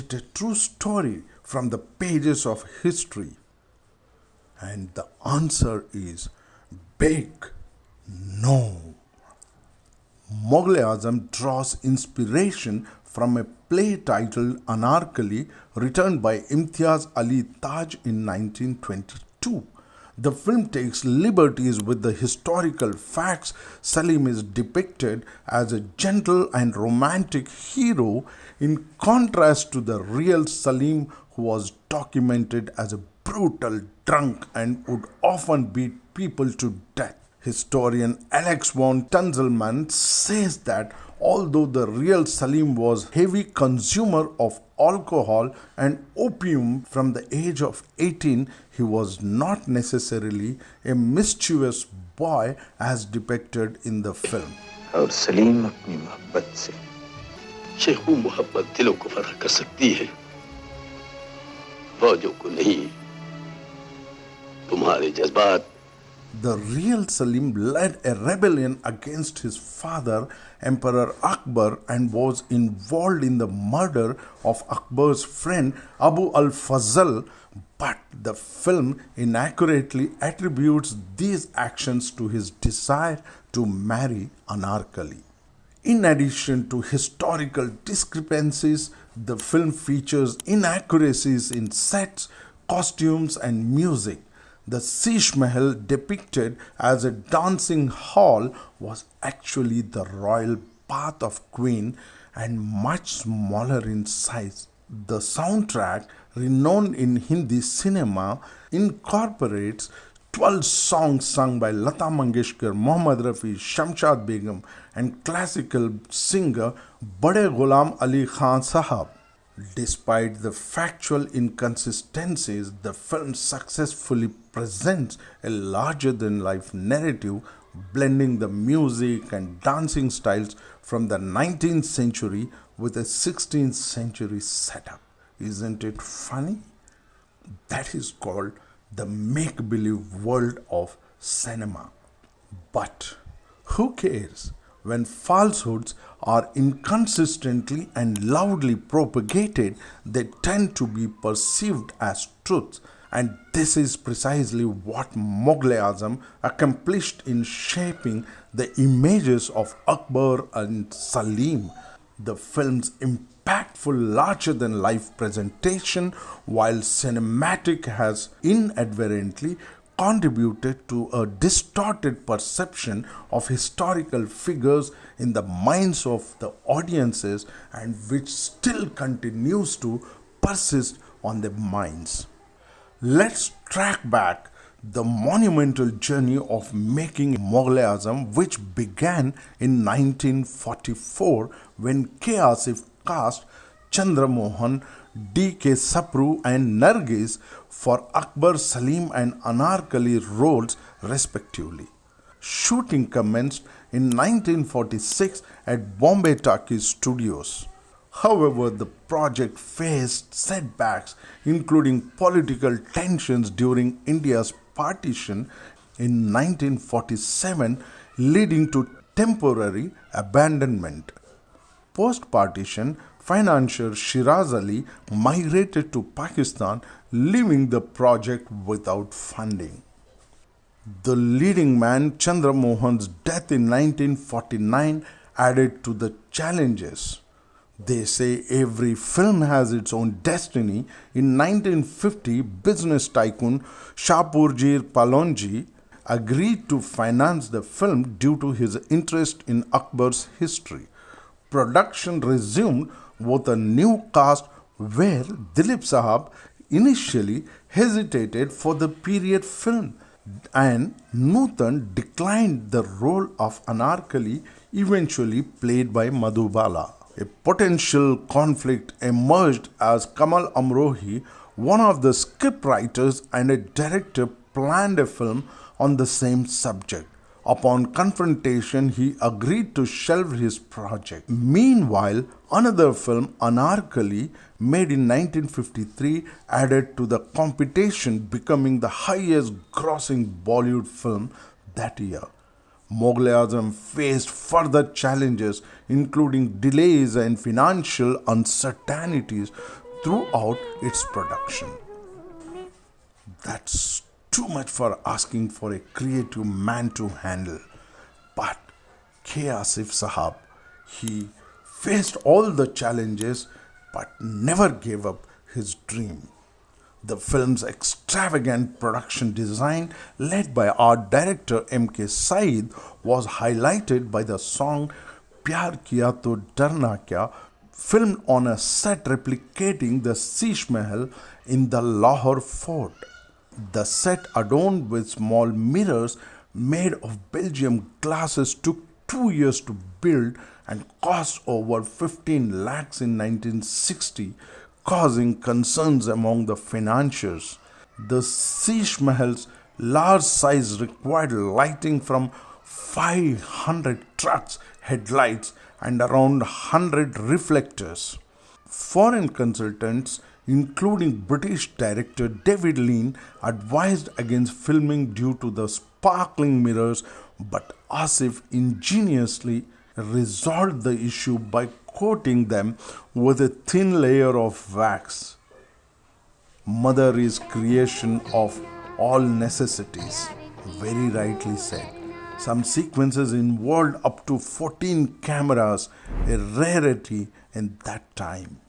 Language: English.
it a true story from the pages of history? And the answer is big no. Mughal-E-Azam draws inspiration from a play titled Anarkali, written by Imtiaz Ali Taj in 1922. The film takes liberties with the historical facts. Salim is depicted as a gentle and romantic hero in contrast to the real Salim, who was documented as a brutal drunk and would often beat people to death. Historian Alex von Tunzelmann says that although the real Salim was a heavy consumer of alcohol and opium from the age of 18, he was not necessarily a mischievous boy as depicted in the film. और सलीम अपनी मोहब्बत से ये वो मोहब्बत दिलों को फतह कर सकती है, फौजों को नहीं, तुम्हारे जज्बात. The real Salim led a rebellion against his father, Emperor Akbar, and was involved in the murder of Akbar's friend Abu al-Fazl, but the film inaccurately attributes these actions to his desire to marry Anarkali. In addition to historical discrepancies, the film features inaccuracies in sets, costumes, and music. The Sheesh Mahal, depicted as a dancing hall, was actually the royal bath of Queen and much smaller in size. The soundtrack, renowned in Hindi cinema, incorporates 12 songs sung by Lata Mangeshkar, Mohammed Rafi, Shamshad Begum, and classical singer Bade Ghulam Ali Khan Sahab. Despite the factual inconsistencies, the film successfully presents a larger-than-life narrative, blending the music and dancing styles from the 19th century with a 16th century setup. Isn't it funny? That is called the make-believe world of cinema. But who cares? When falsehoods are inconsistently and loudly propagated, they tend to be perceived as truths. And this is precisely what Mughal-E-Azam accomplished in shaping the images of Akbar and Salim. The film's impactful larger-than-life presentation, while cinematic, has inadvertently contributed to a distorted perception of historical figures in the minds of the audiences, and which still continues to persist on their minds. Let's track back the monumental journey of making Mughal-E-Azam, which began in 1944 when K. Asif cast Chandra Mohan, D.K. Sapru, and Nargis for Akbar, Salim, and Anarkali roles respectively. Shooting commenced in 1946 at Bombay Talkies Studios. However, the project faced setbacks, including political tensions during India's partition in 1947, leading to temporary abandonment. Post-partition, financier Shiraz Ali migrated to Pakistan, leaving the project without funding. The leading man Chandra Mohan's death in 1949 added to the challenges. They say every film has its own destiny. In 1950, business tycoon Shapurjir Palonji agreed to finance the film due to his interest in Akbar's history. Production resumed with a new cast where Dilip Sahab initially hesitated for the period film, and Nutan declined the role of Anarkali, eventually played by Madhubala. A potential conflict emerged as Kamal Amrohi, one of the scriptwriters and a director, planned a film on the same subject. Upon confrontation, he agreed to shelve his project. Meanwhile, another film, Anarkali, made in 1953, added to the competition, becoming the highest grossing Bollywood film that year. Mughal-E-Azam faced further challenges, including delays and financial uncertainties throughout its production. That's too much for asking for a creative man to handle. But K. Asif Sahab, he faced all the challenges but never gave up his dream. The film's extravagant production design, led by art director M.K. Said, was highlighted by the song Pyar Kiya To Darna Kya, filmed on a set replicating the Sheesh Mahal in the Lahore fort. The set, adorned with small mirrors made of Belgium glasses, took 2 years to build and cost over 15 lakhs in 1960, causing concerns among the financiers. The Sheesh Mahal's large size required lighting from 500 trucks, headlights, and around 100 reflectors. Foreign consultants, including British director David Lean, advised against filming due to the sparkling mirrors, but Asif ingeniously resolved the issue by coating them with a thin layer of wax. Mother is creation of all necessities, very rightly said. Some sequences involved up to 14 cameras, a rarity in that time.